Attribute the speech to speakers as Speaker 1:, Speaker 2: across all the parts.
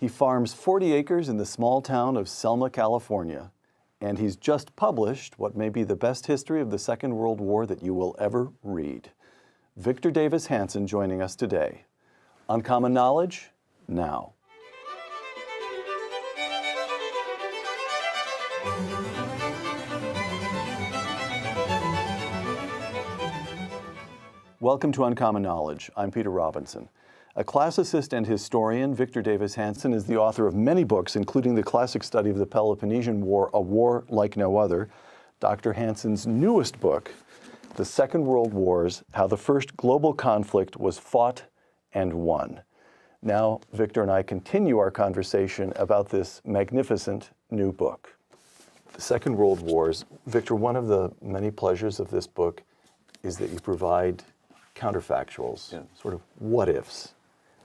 Speaker 1: He farms 40 acres in the small town of Selma, California, and he's just published what may be the best history of the Second World War that you will ever read. Victor Davis Hanson joining us today. Uncommon Knowledge, now. Welcome to Uncommon Knowledge. I'm Peter Robinson. A classicist and historian, Victor Davis Hanson is the author of many books, including the classic study of the Peloponnesian War, A War Like No Other. Dr. Hanson's newest book, The Second World Wars, How the First Global Conflict Was Fought and Won. Now, Victor and I continue our conversation about this magnificent new book. The Second World Wars. Victor, one of the many pleasures of this book is that you provide counterfactuals, sort of what-ifs.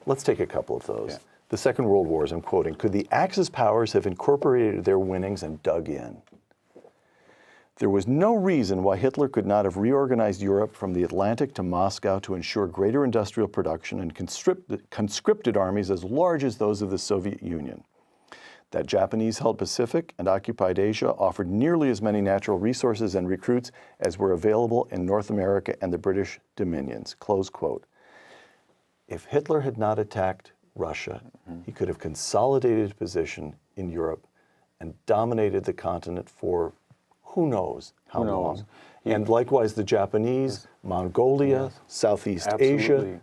Speaker 1: Let's take a couple of those. The Second World Wars, I'm quoting, could the Axis powers have incorporated their winnings and dug in? There was no reason why Hitler could not have reorganized Europe from the Atlantic to Moscow to ensure greater industrial production and conscripted armies as large as those of the Soviet Union. That Japanese-held Pacific and occupied Asia offered nearly as many natural resources and recruits as were available in North America and the British dominions, close quote. If Hitler had not attacked Russia, he could have consolidated his position in Europe and dominated the continent for who knows how long. And likewise, the Japanese, Mongolia, Southeast Asia,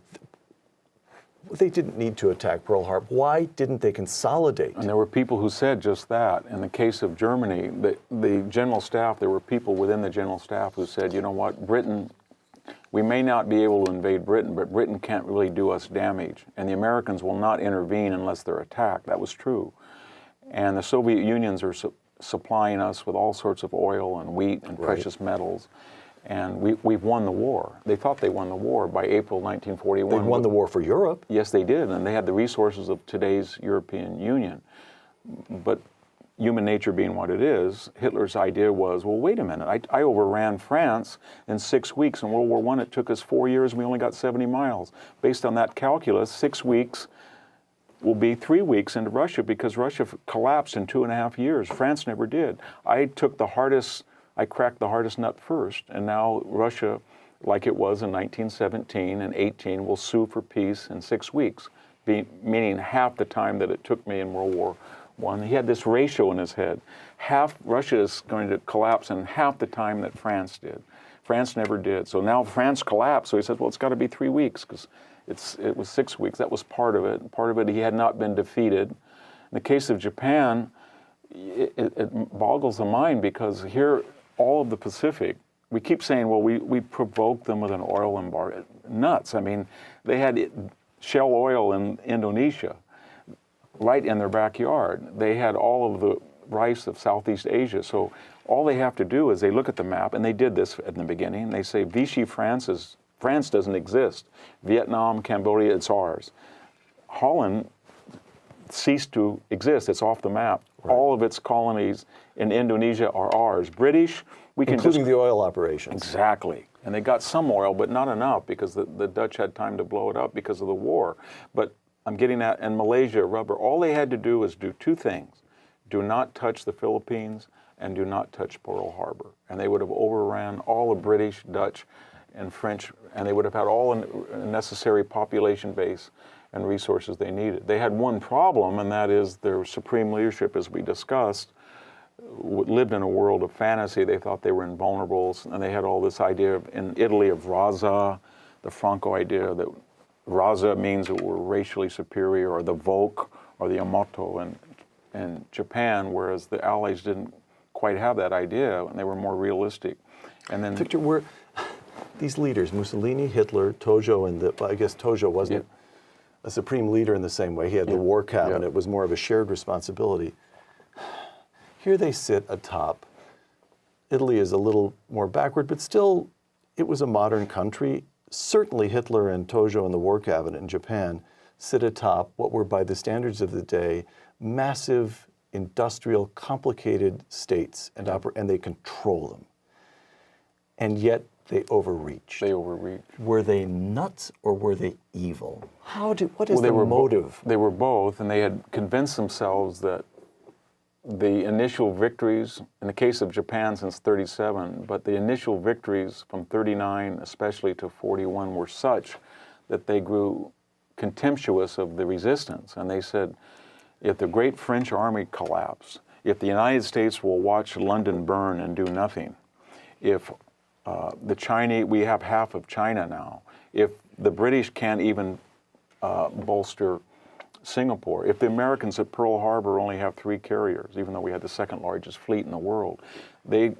Speaker 1: they didn't need to attack Pearl Harbor. Why didn't they consolidate?
Speaker 2: And there were people who said just that. In the case of Germany, the general staff, there were people within the general staff who said, you know what, Britain, we may not be able to invade Britain, but Britain can't really do us damage. And the Americans will not intervene unless they're attacked. That was true. And the Soviet Unions are supplying us with all sorts of oil and wheat and precious metals. And we've won the war. They thought they won the war by April 1941.
Speaker 1: They won the war for Europe.
Speaker 2: Yes, they did, and they had the resources of today's European Union. But human nature being what it is, Hitler's idea was, well, wait a minute, I overran France in 6 weeks. In World War I, it took us 4 years, and we only got 70 miles. Based on that calculus, 6 weeks will be 3 weeks into Russia because Russia collapsed in 2.5 years. France never did. I cracked the hardest nut first, and now Russia, like it was in 1917 and 18, will sue for peace in 6 weeks, meaning half the time that it took me in World War I. He had this ratio in his head. Russia is going to collapse in half the time that France did. France never did. So now France collapsed, so he said, well, it's got to be 3 weeks, because it was 6 weeks. That was part of it. Part of it, he had not been defeated. In the case of Japan, it boggles the mind, because here, all of the Pacific, we keep saying, well, we provoked them with an oil embargo. Nuts. I mean, they had shell oil in Indonesia right in their backyard. They had all of the rice of Southeast Asia. So all they have to do is they look at the map, and they did this in the beginning. They say, Vichy France doesn't exist. Vietnam, Cambodia, it's ours. Holland ceased to exist. It's off the map. Right. All of its colonies in Indonesia are ours. British, we can
Speaker 1: including the oil operations.
Speaker 2: Exactly. And they got some oil, but not enough, because the Dutch had time to blow it up because of the war. But I'm getting at, in Malaysia, rubber, all they had to do was do two things. Do not touch the Philippines and do not touch Pearl Harbor. And they would have overran all the British, Dutch, and French, and they would have had all the necessary population base and resources they needed. They had one problem, and that is their supreme leadership, as we discussed, lived in a world of fantasy. They thought they were invulnerables, and they had all this idea in Italy of raza, the Franco idea that raza means that we're racially superior, or the Volk, or the Yamato, and Japan, whereas the Allies didn't quite have that idea, and they were more realistic. And then,
Speaker 1: Victor, these leaders, Mussolini, Hitler, Tojo, and I guess Tojo wasn't a supreme leader in the same way. He had the war cabinet. It was more of a shared responsibility. Here they sit atop. Italy is a little more backward, but still, it was a modern country. Certainly Hitler and Tojo and the war cabinet in Japan sit atop what were, by the standards of the day, massive, industrial, complicated states, and they control them. And yet, They overreached.
Speaker 2: They overreached.
Speaker 1: Were they nuts or were they evil? What is
Speaker 2: They
Speaker 1: the
Speaker 2: were
Speaker 1: motive?
Speaker 2: They were both, and they had convinced themselves that the initial victories, in the case of Japan since 37, but the initial victories from 39 especially to 41 were such that they grew contemptuous of the resistance. And they said, if the great French army collapsed, if the United States will watch London burn and do nothing, if the Chinese, we have half of China now, if the British can't even bolster Singapore, if the Americans at Pearl Harbor only have 3 carriers, even though we had the second largest fleet in the world, they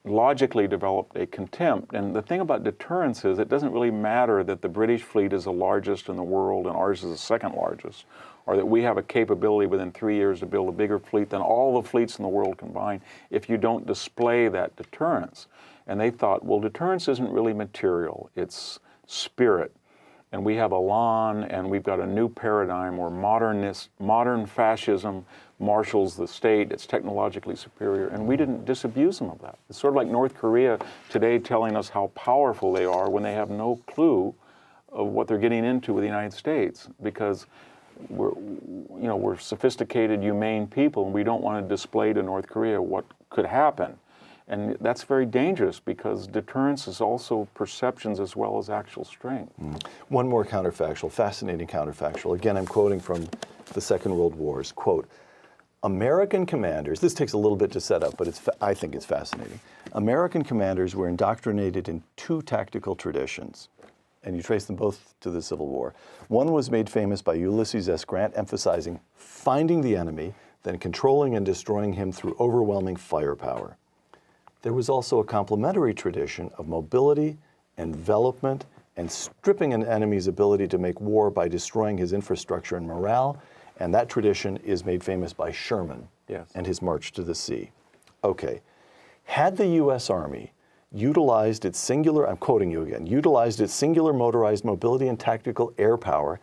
Speaker 2: logically developed a contempt. And the thing about deterrence is it doesn't really matter that the British fleet is the largest in the world and ours is the second largest, or that we have a capability within 3 years to build a bigger fleet than all the fleets in the world combined if you don't display that deterrence. And they thought, well, deterrence isn't really material, it's spirit. And we have Elan, and we've got a new paradigm where modern fascism marshals the state. It's technologically superior, and we didn't disabuse them of that. It's sort of like North Korea today telling us how powerful they are when they have no clue of what they're getting into with the United States, because we're sophisticated, humane people, and we don't want to display to North Korea what could happen. And that's very dangerous because deterrence is also perceptions as well as actual strength.
Speaker 1: One more counterfactual, fascinating counterfactual. Again, I'm quoting from the Second World Wars. Quote, American commanders, this takes a little bit to set up, but I think it's fascinating. American commanders were indoctrinated in 2 tactical traditions, and you trace them both to the Civil War. One was made famous by Ulysses S. Grant, emphasizing finding the enemy, then controlling and destroying him through overwhelming firepower. There was also a complementary tradition of mobility, envelopment, and stripping an enemy's ability to make war by destroying his infrastructure and morale, and that tradition is made famous by Sherman and his march to the sea. Okay, had the U.S. Army utilized its singular, I'm quoting you again, utilized its singular motorized mobility and tactical air power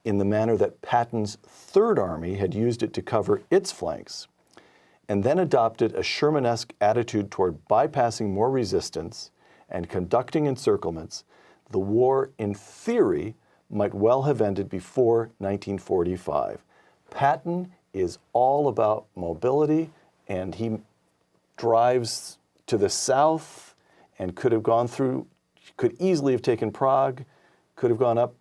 Speaker 1: in the manner that Patton's Third Army had used it to cover its flanks, and then adopted a Sherman-esque attitude toward bypassing more resistance and conducting encirclements, the war, in theory, might well have ended before 1945. Patton is all about mobility, and he drives to the south and could easily have taken Prague, could have gone up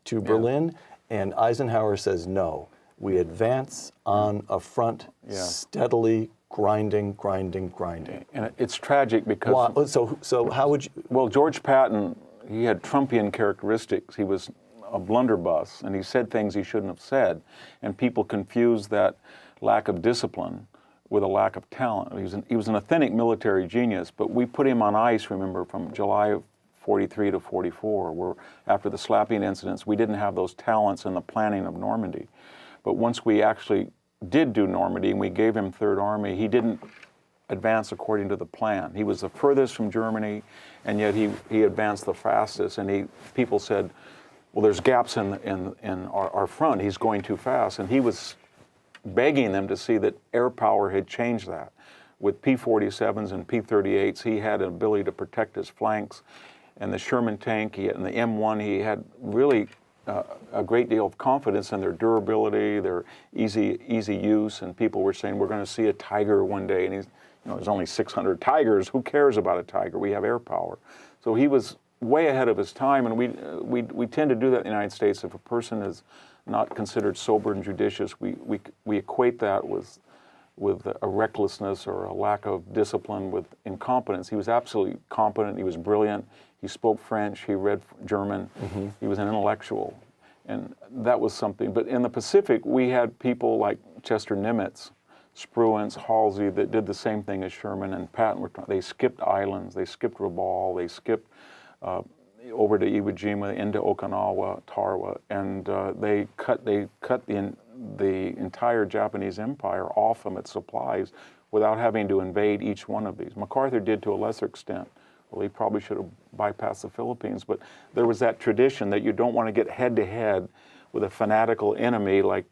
Speaker 1: to Berlin, and Eisenhower says no. We advance on a front steadily, grinding.
Speaker 2: And it's tragic because...
Speaker 1: So how would you...
Speaker 2: Well, George Patton, he had Trumpian characteristics. He was a blunderbuss, and he said things he shouldn't have said. And people confuse that lack of discipline with a lack of talent. He was an authentic military genius, but we put him on ice, remember, from July of 43 to 44, where after the slapping incidents, we didn't have those talents in the planning of Normandy. But once we actually did do Normandy and we gave him Third Army, he didn't advance according to the plan. He was the furthest from Germany, and yet he advanced the fastest. And people said, well, there's gaps in our front. He's going too fast. And he was begging them to see that air power had changed that. With P-47s and P-38s, he had an ability to protect his flanks. And the Sherman tank and the M1, he had really a great deal of confidence in their durability, their easy use, and people were saying, we're going to see a Tiger one day, and there's only 600 Tigers. Who cares about a Tiger? We have air power. So he was way ahead of his time, and we tend to do that in the United States. If a person is not considered sober and judicious, we equate that with a recklessness or a lack of discipline with incompetence. He was absolutely competent. He was brilliant. He spoke French. He read German. He was an intellectual. And that was something. But in the Pacific, we had people like Chester Nimitz, Spruance, Halsey, that did the same thing as Sherman and Patton. They skipped islands. They skipped Rabaul. They skipped over to Iwo Jima, into Okinawa, Tarawa, and they cut the entire Japanese empire off from its supplies without having to invade each one of these. MacArthur did to a lesser extent. Well, he probably should have bypassed the Philippines, but there was that tradition that you don't want to get head-to-head with a fanatical enemy like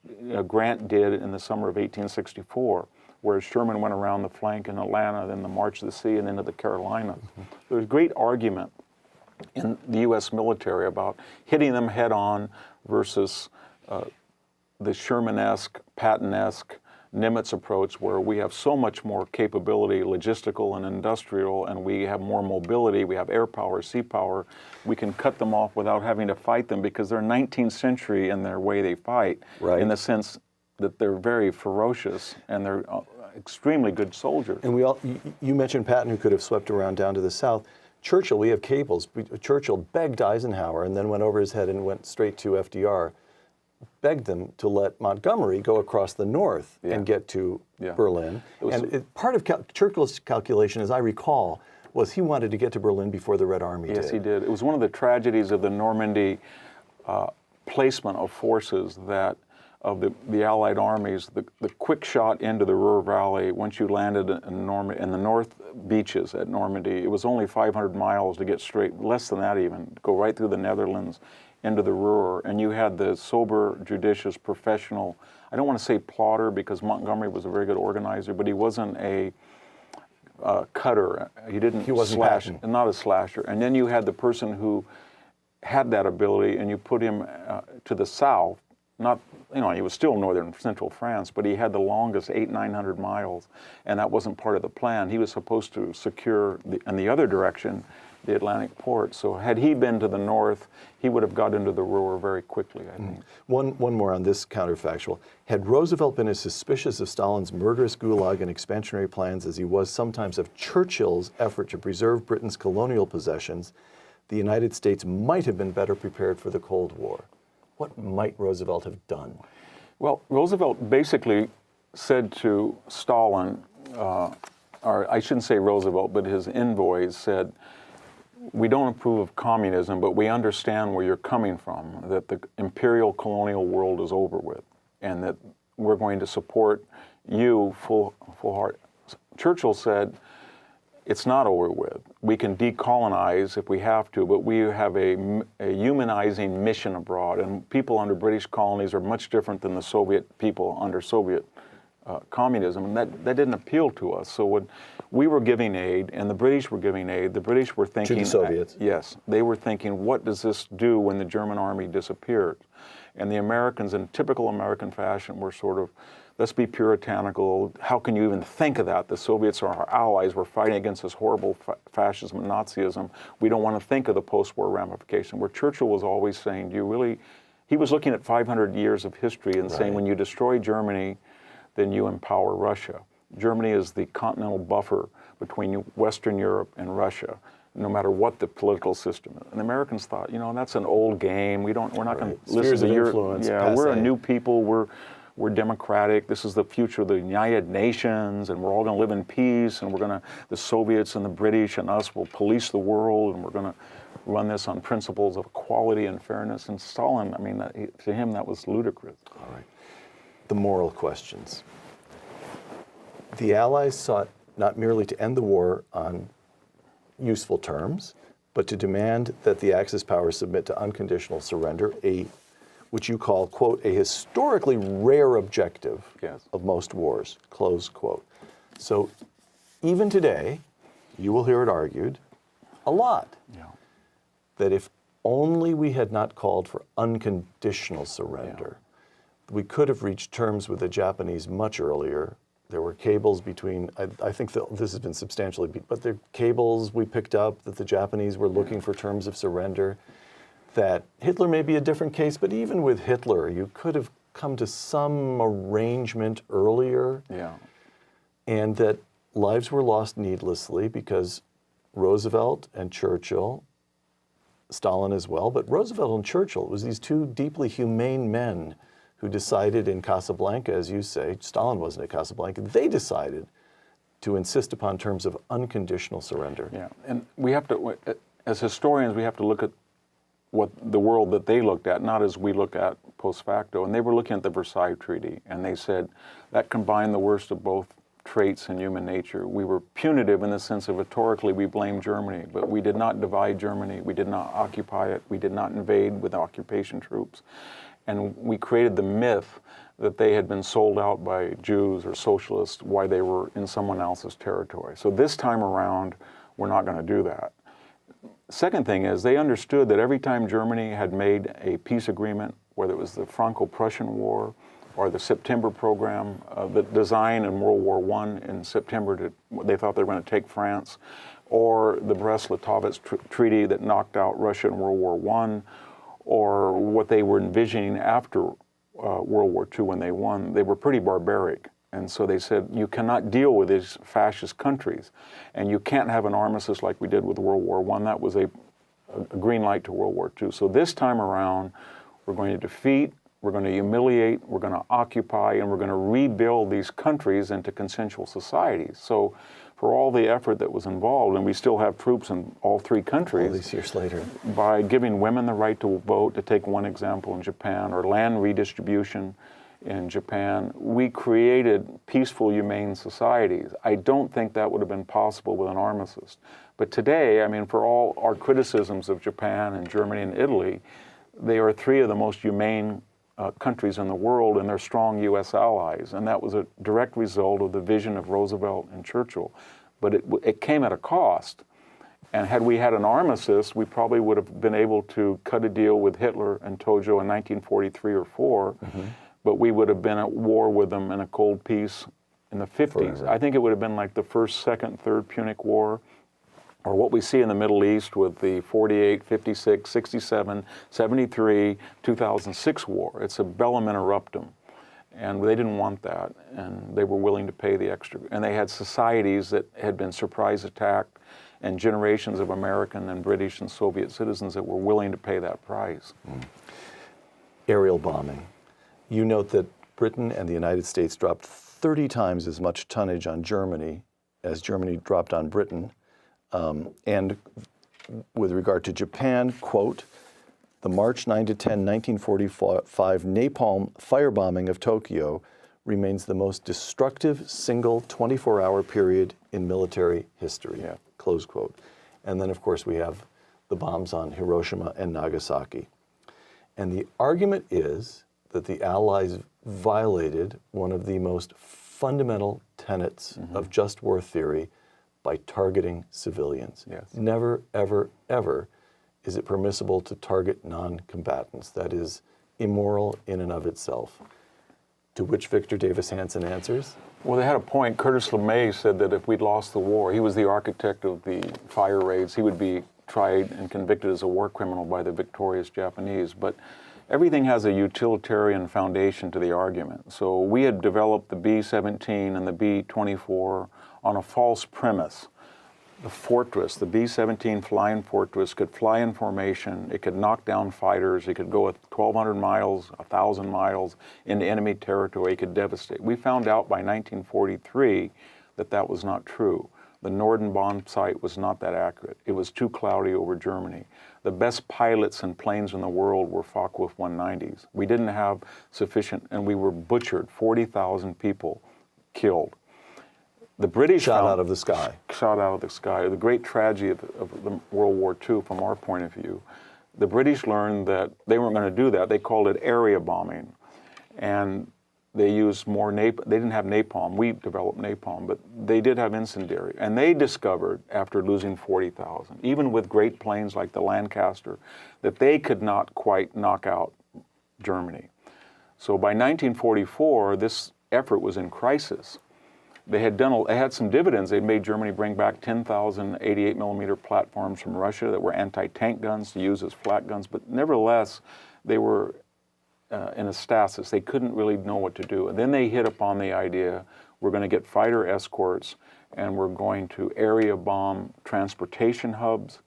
Speaker 2: Grant did in the summer of 1864, whereas Sherman went around the flank in Atlanta, then the March to the Sea, and into the Carolinas. There was great argument in the U.S. military about hitting them head on versus the Sherman-esque, Patton-esque, Nimitz approach, where we have so much more capability, logistical and industrial, and we have more mobility, we have air power, sea power. We can cut them off without having to fight them because they're 19th century in their way they fight,
Speaker 1: Right.
Speaker 2: in the sense that they're very ferocious and they're extremely good soldiers.
Speaker 1: And you mentioned Patton, who could have swept around down to the south. Churchill, we have cables. Churchill begged Eisenhower and then went over his head and went straight to FDR, begged them to let Montgomery go across the north and get to Berlin. Part of Churchill's calculation, as I recall, was he wanted to get to Berlin before the Red Army did.
Speaker 2: Yes, he did. It was one of the tragedies of the Normandy placement of forces that of the Allied armies, the quick shot into the Ruhr Valley, once you landed in the North Beaches at Normandy, it was only 500 miles to get straight, less than that even, go right through the Netherlands into the Ruhr, and you had the sober, judicious, professional, I don't want to say plotter because Montgomery was a very good organizer, but he wasn't a cutter. He wasn't slash, not a slasher. And then you had the person who had that ability, and you put him to the south, not, he was still northern central France, but he had the longest 900 miles, and that wasn't part of the plan. He was supposed to secure, in the other direction, the Atlantic port. So had he been to the north, he would have got into the Ruhr very quickly, I think.
Speaker 1: One more on this counterfactual. Had Roosevelt been as suspicious of Stalin's murderous gulag and expansionary plans as he was sometimes of Churchill's effort to preserve Britain's colonial possessions, the United States might have been better prepared for the Cold War. What might Roosevelt have done?
Speaker 2: Well, Roosevelt basically said to Stalin, or I shouldn't say Roosevelt, but his envoys said, we don't approve of communism, but we understand where you're coming from, that the imperial colonial world is over with, and that we're going to support you full heart. Churchill said, it's not over with. We can decolonize if we have to, but we have a humanizing mission abroad, and people under British colonies are much different than the Soviet people under Soviet communism, and that didn't appeal to us. So when we were giving aid and the British were giving aid, the British were thinking—
Speaker 1: To the Soviets.
Speaker 2: Yes. They were thinking, what does this do when the German army disappears? And the Americans, in typical American fashion, were sort of, let's be puritanical. How can you even think of that? The Soviets are our allies. We're fighting against this horrible fascism and Nazism. We don't want to think of the post-war ramification. Where Churchill was always saying, do you really— he was looking at 500 years of history and saying, when you destroy Germany, then you empower Russia. Germany is the continental buffer between Western Europe and Russia, no matter what the political system is. And the Americans thought, that's an old game. We're not going to listen to your— Yeah, we're a new people. We're democratic. This is the future of the United Nations, and we're all going to live in peace. And the Soviets and the British and us will police the world, and we're going to run this on principles of equality and fairness. And Stalin, to him, that was ludicrous.
Speaker 1: All right. The moral questions. The Allies sought not merely to end the war on useful terms, but to demand that the Axis powers submit to unconditional surrender, which you call, quote, a historically rare objective of most wars, close quote. So even today, you will hear it argued a lot that if only we had not called for unconditional surrender, we could have reached terms with the Japanese much earlier. There were cables between, I think this has been substantially, but the cables we picked up that the Japanese were looking for terms of surrender, that Hitler may be a different case, but even with Hitler, you could have come to some arrangement earlier. Yeah. And that lives were lost needlessly because Roosevelt and Churchill, Stalin as well, but Roosevelt and Churchill, it was these two deeply humane men who decided in Casablanca, as you say, Stalin wasn't at Casablanca, they decided to insist upon terms of unconditional surrender.
Speaker 2: Yeah, and we have to, as historians, we have to look at what the world that they looked at, not as we look at post facto. And they were looking at the Versailles Treaty, and they said that combined the worst of both traits in human nature. We were punitive in the sense of rhetorically we blamed Germany, but we did not divide Germany, we did not occupy it, we did not invade with occupation troops. And we created the myth that they had been sold out by Jews or socialists while they were in someone else's territory. So this time around, we're not going to do that. second thing is they understood that every time Germany had made a peace agreement, whether it was the Franco-Prussian War or the September program, the design in World War I in September, they thought they were going to take France, or the Brest-Litovsk Treaty that knocked out Russia in World War I, or what they were envisioning after World War II when they won, they were pretty barbaric. And so they said, you cannot deal with these fascist countries, and you can't have an armistice like we did with World War I. That was a green light to World War II. So this time around, we're going to defeat, we're going to humiliate, we're going to occupy, and we're going to rebuild these countries into consensual societies. So for all the effort that was involved, and we still have troops in all three countries.
Speaker 1: All these years later.
Speaker 2: By giving women the right to vote, to take one example in Japan, or land redistribution in Japan, we created peaceful, humane societies. I don't think that would have been possible with an armistice. But today, I mean, for all our criticisms of Japan and Germany and Italy, they are three of the most humane countries in the world, and they're strong U.S. allies. And that was a direct result of the vision of Roosevelt and Churchill. But it came at a cost. And had we had an armistice, we probably would have been able to cut a deal with Hitler and Tojo in 1943 or 4, but we would have been at war with them in a cold peace in the 50s.
Speaker 1: Forever.
Speaker 2: I think it would have been like the first, second, third Punic War, or what we see in the Middle East with the 48, 56, 67, 73, 2006 war. It's a bellum interruptum. And they didn't want that, and they were willing to pay the extra. And they had societies that had been surprise attacked, and generations of American and British and Soviet citizens that were willing to pay that price.
Speaker 1: Aerial bombing. You note that Britain and the United States dropped 30 times as much tonnage on Germany as Germany dropped on Britain. And with regard to Japan, quote, the March 9 to 10, 1945 napalm firebombing of Tokyo remains the most destructive single 24-hour period in military history, close quote. And then, of course, we have the bombs on Hiroshima and Nagasaki. And the argument is that the Allies violated one of the most fundamental tenets of just war theory by targeting civilians.
Speaker 2: Yes.
Speaker 1: Never, ever, ever is it permissible to target non-combatants. That is immoral in and of itself. To which Victor Davis Hanson answers?
Speaker 2: Well, they had a point. Curtis LeMay said that if we'd lost the war, he was the architect of the fire raids, he would be tried and convicted as a war criminal by the victorious Japanese. But everything has a utilitarian foundation to the argument. So we had developed the B-17 and the B-24 on a false premise. The Fortress, the B-17 flying Fortress, could fly in formation, it could knock down fighters, it could go 1,200 miles, 1,000 miles into enemy territory, it could devastate. We found out by 1943 that that was not true. The Norden bomb site was not that accurate. It was too cloudy over Germany. The best pilots and planes in the world were Focke-Wulf 190s. We didn't have sufficient, and we were butchered, 40,000 people killed. The British
Speaker 1: Shot out of the sky.
Speaker 2: Shot out of the sky. The great tragedy of the World War II from our point of view. The British learned that they weren't going to do that. They called it area bombing. And they used more napalm. They didn't have napalm. We developed napalm, but they did have incendiary. And they discovered, after losing 40,000, even with great planes like the Lancaster, that they could not quite knock out Germany. So by 1944, this effort was in crisis. They had some dividends. They'd made Germany bring back 10,000 88 millimeter platforms from Russia that were anti-tank guns to use as flat guns, but nevertheless, they were in a stasis. They couldn't really know what to do. And then they hit upon the idea, we're going to get fighter escorts, and we're going to area bomb transportation hubs,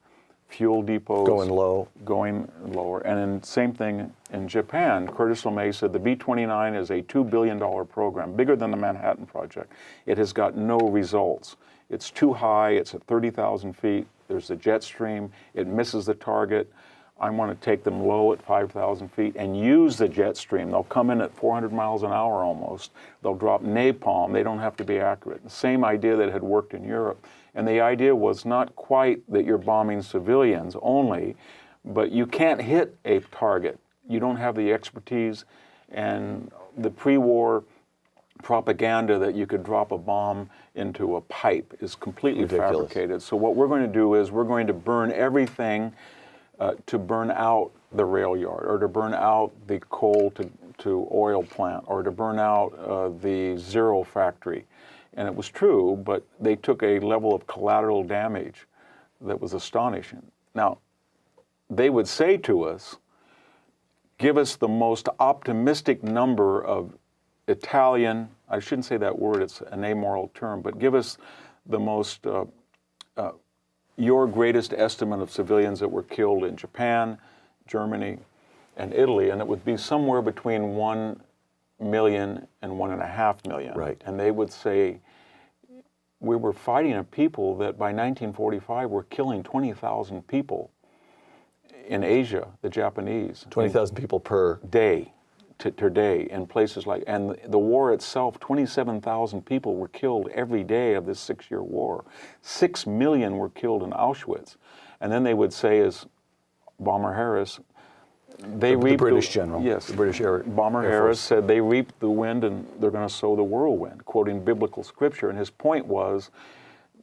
Speaker 2: fuel depots.
Speaker 1: Going low.
Speaker 2: Going lower. And then same thing in Japan. Curtis LeMay said the B-29 is a $2 billion program, bigger than the Manhattan Project. It has got no results. It's too high. It's at 30,000 feet. There's a jet stream. It misses the target. I want to take them low at 5,000 feet and use the jet stream. They'll come in at 400 miles an hour almost. They'll drop napalm. They don't have to be accurate. The same idea that had worked in Europe. And the idea was not quite that you're bombing civilians only, but you can't hit a target. You don't have the expertise. And the pre-war propaganda that you could drop a bomb into a pipe is completely
Speaker 1: Ridiculous.
Speaker 2: fabricated. So what we're going to do is we're going to burn everything to burn out the rail yard, or to burn out the coal to oil plant, or to burn out the zero factory. And it was true, but they took a level of collateral damage that was astonishing. Now, they would say to us, give us the most optimistic number of Italian, I shouldn't say that word, it's an amoral term, but give us the most, your greatest estimate of civilians that were killed in Japan, Germany, and Italy, and it would be somewhere between 1 million and 1.5 million.
Speaker 1: Right.
Speaker 2: And they would say, we were fighting a people that by 1945 were killing 20,000 people in Asia, the Japanese.
Speaker 1: 20,000 people per
Speaker 2: day to day in places like, and the war itself, 27,000 people were killed every day of this 6-year war. 6 million were killed in Auschwitz. And then they would say, as Bomber Harris, they reaped
Speaker 1: the British general.
Speaker 2: Yes,
Speaker 1: the British Air
Speaker 2: Bomber
Speaker 1: Air
Speaker 2: Harris
Speaker 1: Force.
Speaker 2: said they reaped the wind and they're going to sow the whirlwind, quoting biblical scripture. And his point was,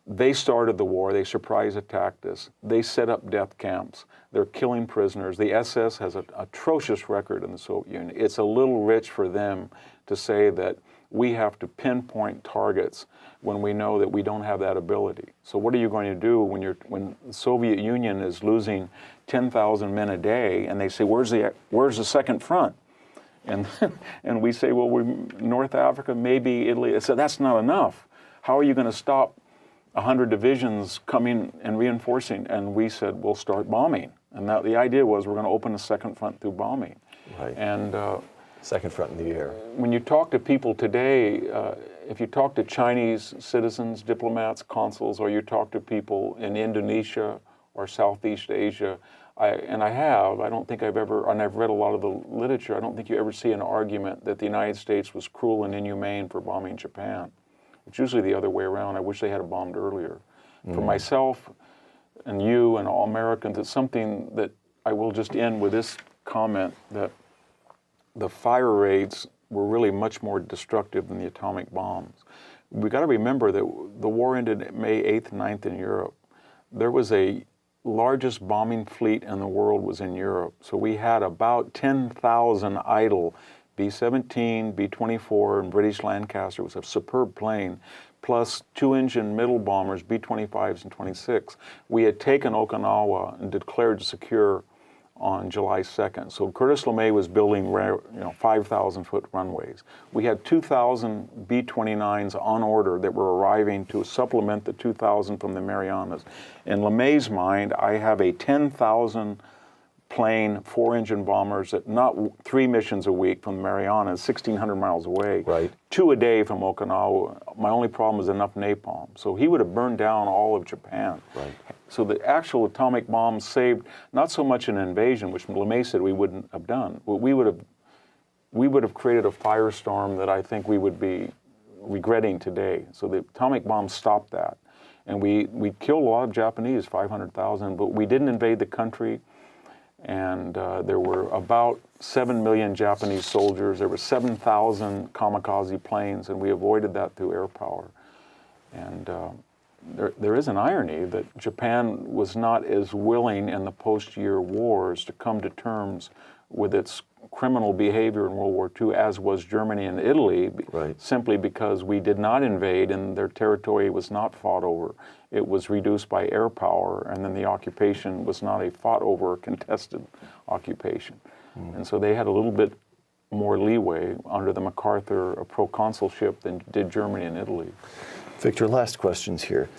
Speaker 2: they started the war, they surprise attacked us, they set up death camps, they're killing prisoners. The SS has an atrocious record in the Soviet Union. It's a little rich for them to say that we have to pinpoint targets when we know that we don't have that ability. So what are you going to do when the Soviet Union is losing 10,000 men a day, and they say, where's the second front? And and we say, well, we're North Africa, maybe Italy. So that's not enough. How are you going to stop 100 divisions coming and reinforcing? And we said, we'll start bombing. And that, the idea was we're going to open a second front through bombing.
Speaker 1: Right.
Speaker 2: And
Speaker 1: second front in the air.
Speaker 2: when you talk to people today, if you talk to Chinese citizens, diplomats, consuls, or you talk to people in Indonesia or Southeast Asia, I don't think I've ever, and I've read a lot of the literature, I don't think you ever see an argument that the United States was cruel and inhumane for bombing Japan. It's usually the other way around. I wish they had bombed earlier. For myself and you and all Americans, it's something that I will just end with this comment, that the fire rates were really much more destructive than the atomic bombs. We got to remember that the war ended May 8th, 9th in Europe. There was a largest bombing fleet in the world was in Europe. So we had about 10,000 idle B-17, B-24, and British Lancaster was a superb plane, plus 2-engine middle bombers, B-25s and 26. We had taken Okinawa and declared secure on July 2nd. So Curtis LeMay was building 5,000-foot runways. We had 2,000 B-29s on order that were arriving to supplement the 2,000 from the Marianas. In LeMay's mind, I have a 10,000 plane, 4-engine bombers at not 3 missions a week from the Marianas, 1,600 miles away,
Speaker 1: Right.
Speaker 2: 2 a day from Okinawa. My only problem is enough napalm. So he would have burned down all of Japan.
Speaker 1: Right.
Speaker 2: So the actual atomic bombs saved not so much an invasion, which LeMay said we wouldn't have done, but we would have created a firestorm that I think we would be regretting today. So the atomic bombs stopped that. And we killed a lot of Japanese, 500,000, but we didn't invade the country. And there were about 7 million Japanese soldiers. There were 7,000 kamikaze planes, and we avoided that through air power. And there is an irony that Japan was not as willing in the post-year wars to come to terms with its criminal behavior in World War II, as was Germany and Italy,
Speaker 1: Right.
Speaker 2: simply because we did not invade and their territory was not fought over. It was reduced by air power, and then the occupation was not a fought over, contested occupation. And so they had a little bit more leeway under the MacArthur proconsulship than did Germany and Italy.
Speaker 1: Victor, last questions here.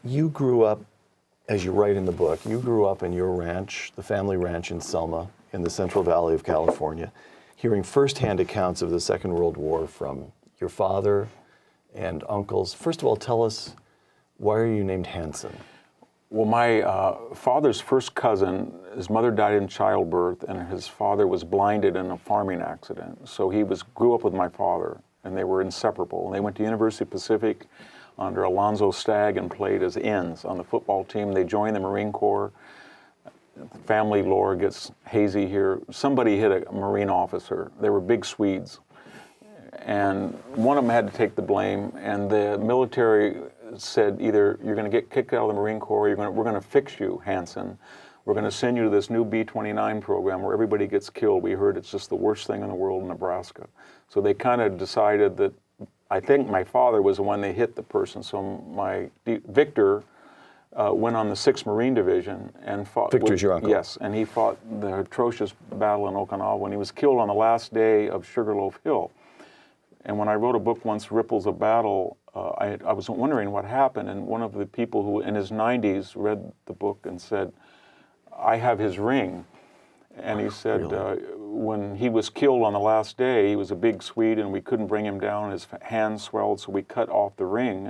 Speaker 1: You grew up, as you write in the book, you grew up in your ranch, the family ranch in Selma, in the Central Valley of California, hearing firsthand accounts of the Second World War from your father and uncles. First of all, tell us, why are you named Hanson?
Speaker 2: Well, my father's first cousin, his mother died in childbirth, and his father was blinded in a farming accident. So he grew up with my father, and they were inseparable. And they went to University of Pacific under Alonzo Stagg and played as ends on the football team. They joined the Marine Corps. Family lore gets hazy here. Somebody hit a Marine officer. They were big Swedes. and one of them had to take the blame, and the military said either you're going to get kicked out of the Marine Corps, or we're going to fix you, Hanson. We're going to send you to this new B-29 program where everybody gets killed. We heard it's just the worst thing in the world in Nebraska. So they kind of decided that, I think my father was the one they hit the person. So Victor went on the 6th Marine Division and fought.
Speaker 1: Victor's your uncle?
Speaker 2: Yes, and he fought the atrocious battle in Okinawa when he was killed on the last day of Sugarloaf Hill. And when I wrote a book once, Ripples of Battle, I was wondering what happened, and one of the people who in his 90s read the book and said, I have his ring. And he said,
Speaker 1: Really?
Speaker 2: When he was killed on the last day, he was a big Swede and we couldn't bring him down. His hands swelled, so we cut off the ring.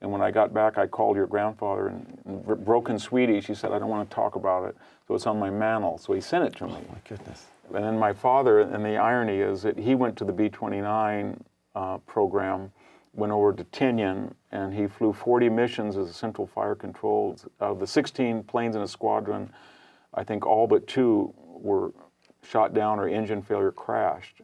Speaker 2: And when I got back, I called your grandfather in broken Swedish. He said, I don't want to talk about it, so it's on my mantle. So he sent it to me.
Speaker 1: Oh, my goodness.
Speaker 2: And then my father, and the irony is that he went to the B-29 program, went over to Tinian, and he flew 40 missions as a central fire control. Of the 16 planes in a squadron, I think all but 2 were shot down or engine failure crashed,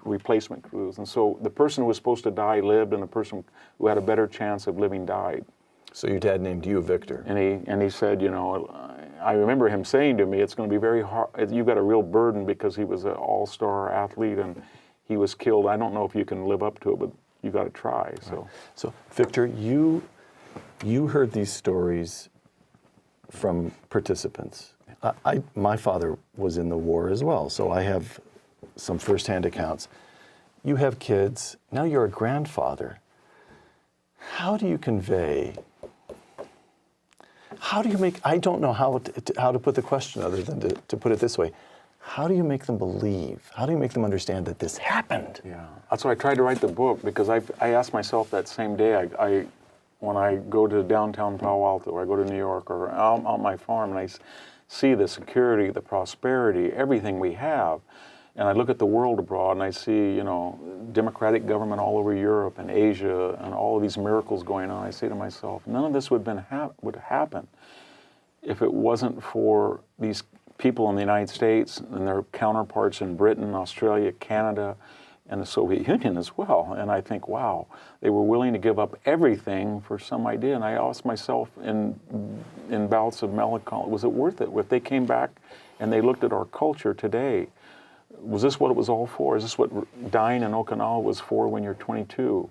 Speaker 2: replacement crews. And so the person who was supposed to die lived, and the person who had a better chance of living died.
Speaker 1: So your dad named you Victor.
Speaker 2: And he said, you know, I remember him saying to me, it's going to be very hard. You've got a real burden, because he was an all-star athlete and he was killed. I don't know if you can live up to it, but you got to try.
Speaker 1: So Victor, you heard these stories from participants. My father was in the war as well, so I have some firsthand accounts. You have kids, now you're a grandfather. How do you convey, how do you make, I don't know how to put the question other than to put it this way. How do you make them believe? How do you make them understand that this happened?
Speaker 2: Yeah, that's why I tried to write the book, because I asked myself that same day, when I go to downtown Palo Alto, or I go to New York, or out on my farm, and I see the security, the prosperity, everything we have, and I look at the world abroad, and I see, you know, democratic government all over Europe and Asia, and all of these miracles going on. I say to myself, none of this would happen if it wasn't for these people in the United States and their counterparts in Britain, Australia, Canada, and the Soviet Union as well. And I think, wow, they were willing to give up everything for some idea. And I asked myself in bouts of melancholy, was it worth it? If they came back and they looked at our culture today, was this what it was all for? Is this what dying in Okinawa was for when you're 22?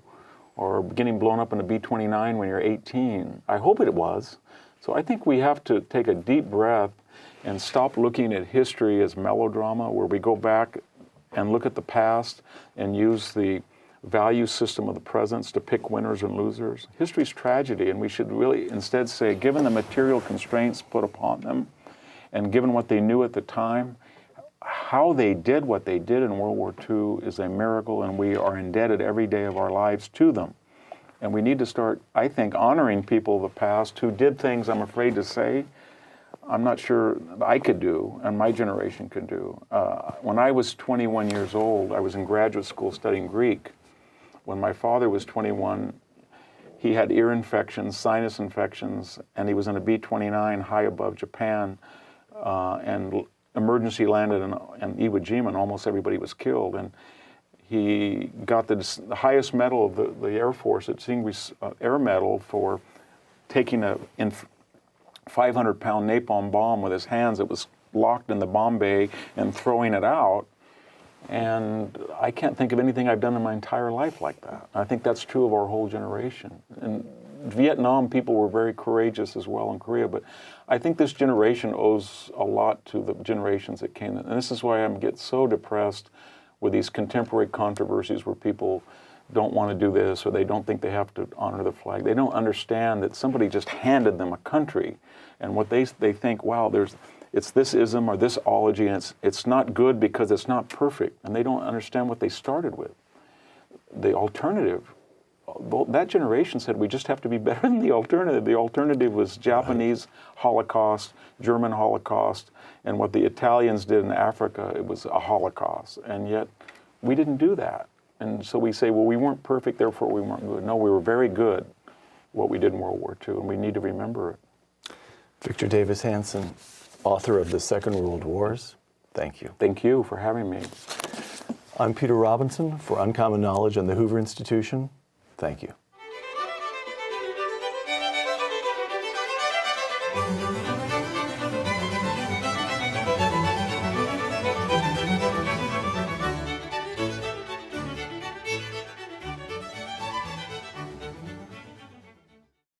Speaker 2: Or getting blown up in a B-29 when you're 18? I hope it was. So I think we have to take a deep breath and stop looking at history as melodrama, where we go back and look at the past and use the value system of the present to pick winners and losers. History's tragedy, and we should really instead say, given the material constraints put upon them, and given what they knew at the time, how they did what they did in World War II is a miracle, and we are indebted every day of our lives to them. And we need to start, I think, honoring people of the past who did things, I'm afraid to say, I'm not sure I could do, and my generation could do. When I was 21 years old, I was in graduate school studying Greek. When my father was 21, he had ear infections, sinus infections, and he was in a B-29 high above Japan, and emergency landed in Iwo Jima, and almost everybody was killed. And he got the highest medal of the Air Force, the Distinguished Air Medal, for taking a 500-pound napalm bomb with his hands that was locked in the bomb bay and throwing it out. And I can't think of anything I've done in my entire life like that. I think that's true of our whole generation. In Vietnam, people were very courageous as well in Korea, but I think this generation owes a lot to the generations that came. And this is why I get so depressed with these contemporary controversies where people don't want to do this, or they don't think they have to honor the flag. They don't understand that somebody just handed them a country, and what they think, wow, it's this ism or this ology, and it's not good because it's not perfect, and they don't understand what they started with. The alternative, that generation said we just have to be better than the alternative. The alternative was Japanese Holocaust, German Holocaust, and what the Italians did in Africa, it was a Holocaust, and yet we didn't do that. And so we say, well, we weren't perfect, therefore we weren't good. No, we were very good, what we did in World War II, and we need to remember it.
Speaker 1: Victor Davis Hanson, author of The Second World Wars, thank you.
Speaker 2: Thank you for having me.
Speaker 1: I'm Peter Robinson for Uncommon Knowledge and the Hoover Institution. Thank you.